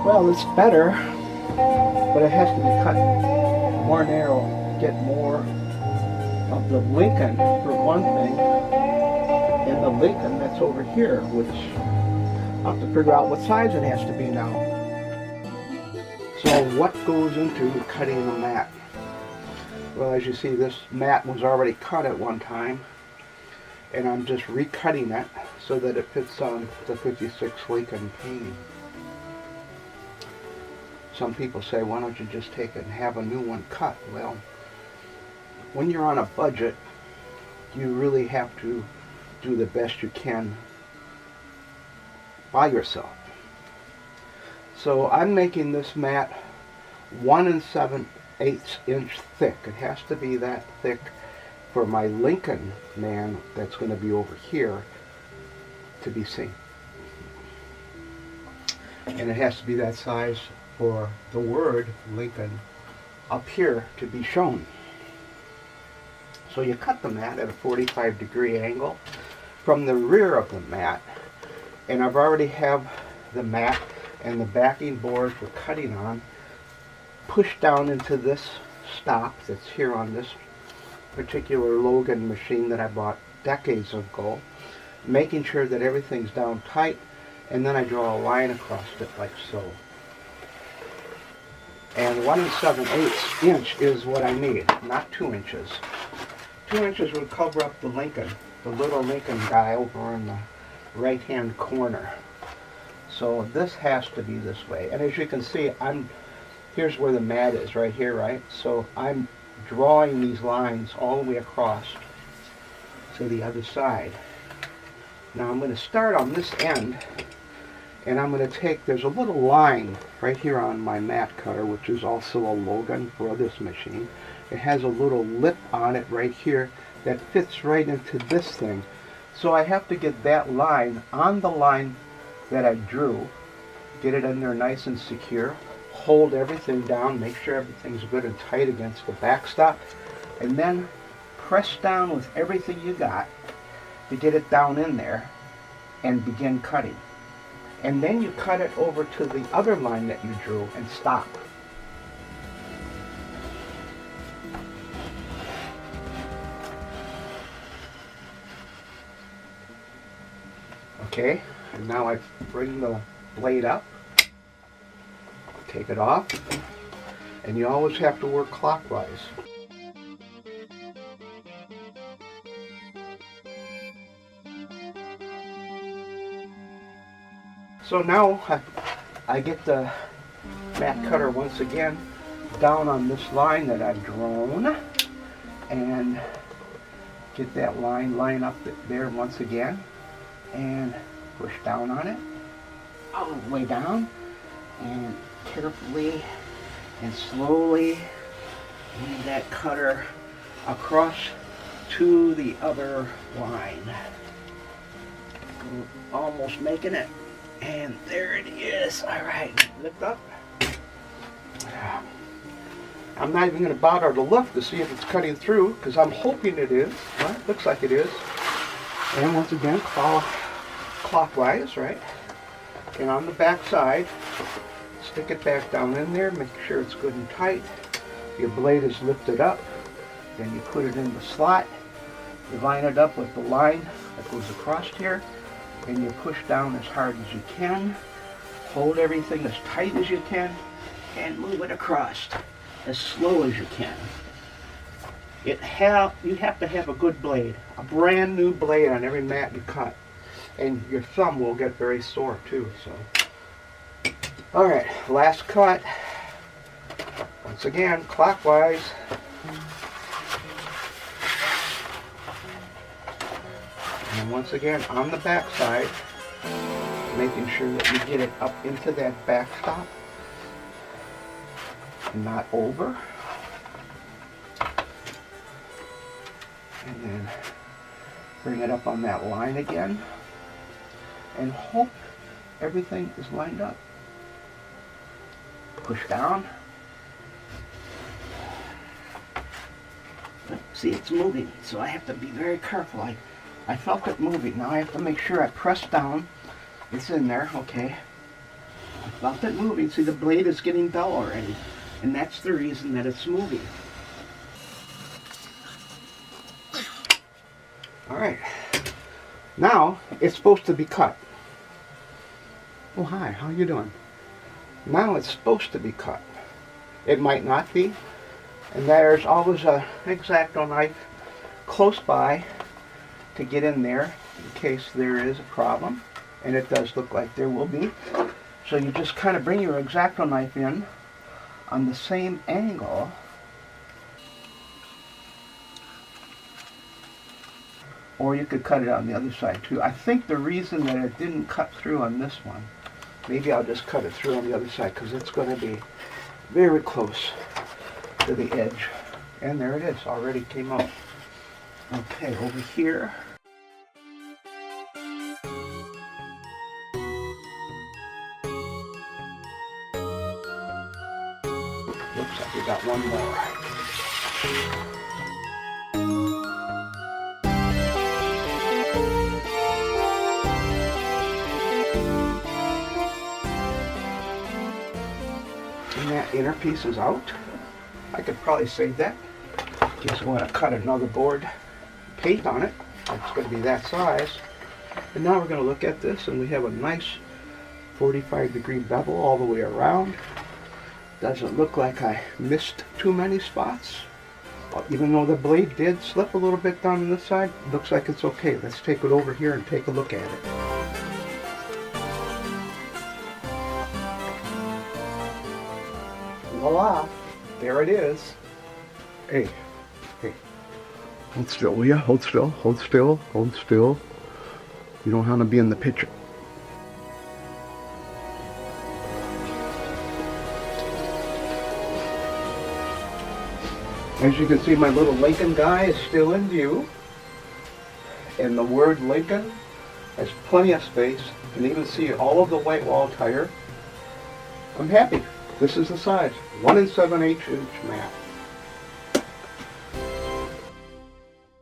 Well, it's better, but it has to be cut more narrow, get more of the Lincoln for one thing, and the Lincoln that's over here, which I'll have to figure out what size it has to be now. So what goes into cutting a mat? Well, as you see, this mat was already cut at one time, and I'm just recutting it so that it fits on the 56 Lincoln painting. Some people say, why don't you just take it and have a new one cut? Well, when you're on a budget, you really have to do the best you can by yourself. So I'm making this mat 1 7/8 inch thick. It has to be that thick for my Lincoln man that's going to be over here to be seen. And it has to be that size for the word Lincoln up here to be shown. So you cut the mat at a 45-degree angle from the rear of the mat, and I've already have the mat and the backing board for cutting on pushed down into this stop that's here on this particular Logan machine that I bought decades ago, making sure that everything's down tight, and then I draw a line across it like so. And 1 7/8 inch is what I need, not 2 inches. 2 inches would cover up the Lincoln, the little Lincoln guy over in the right-hand corner. So this has to be this way. And as you can see, here's where the mat is, right here, right? So I'm drawing these lines all the way across to the other side. Now I'm going to start on this end, and I'm going to take, there's a little line right here on my mat cutter, which is also a Logan Brothers machine. It has a little lip on it right here that fits right into this thing. So I have to get that line on the line that I drew, get it in there nice and secure, hold everything down, make sure everything's good and tight against the backstop, and then press down with everything you got to get it down in there and begin cutting. And then you cut it over to the other line that you drew and stop. Okay, and now I bring the blade up, take it off, and you always have to work clockwise. So now I get the mat cutter once again down on this line that I've drawn, and get that line up there once again, and push down on it all the way down, and carefully and slowly move that cutter across to the other line. We're almost making it. And there it is. All right, lift up. I'm not even going to bother to lift to see if it's cutting through, because I'm hoping it is. Well, it looks like it is. And once again, clockwise, right? And on the back side, stick it back down in there, make sure it's good and tight. Your blade is lifted up. Then you put it in the slot. You line it up with the line that goes across here. And you push down as hard as you can, hold everything as tight as you can, and move it across as slow as you can. You have to have a good blade, a brand new blade on every mat you cut, and your thumb will get very sore too. So, all right, last cut. Once again, clockwise. And once again, on the back side, making sure that you get it up into that backstop and not over. And then bring it up on that line again and hope everything is lined up. Push down. See, it's moving, so I have to be very careful. I felt it moving. Now I have to make sure I press down. It's in there, okay. I felt it moving. See, the blade is getting dull already, and that's the reason that it's moving. All right. Now it's supposed to be cut. Oh, hi. How you doing? Now it's supposed to be cut. It might not be. And there's always an X-Acto knife close by to get in there in case there is a problem. And it does look like there will be. So you just kind of bring your X-Acto knife in on the same angle. Or you could cut it on the other side too. I think the reason that it didn't cut through on this one, maybe I'll just cut it through on the other side because it's going to be very close to the edge. And there it is, already came out. Okay, over here. Looks like we got one more. And that inner piece is out. I could probably save that. Just want to cut another board, paint on it. It's going to be that size. And now we're going to look at this, and we have a nice 45-degree bevel all the way around. Doesn't look like I missed too many spots. Even though the blade did slip a little bit down on this side, looks like it's okay. Let's take it over here and take a look at it. Voila! There it is. Hey, hold still, will ya? Hold still, hold still, hold still. You don't want to be in the picture. As you can see, my little Lincoln guy is still in view. And the word Lincoln has plenty of space. You can even see all of the white wall tire. I'm happy. This is the size, 1 7/8 inch mat.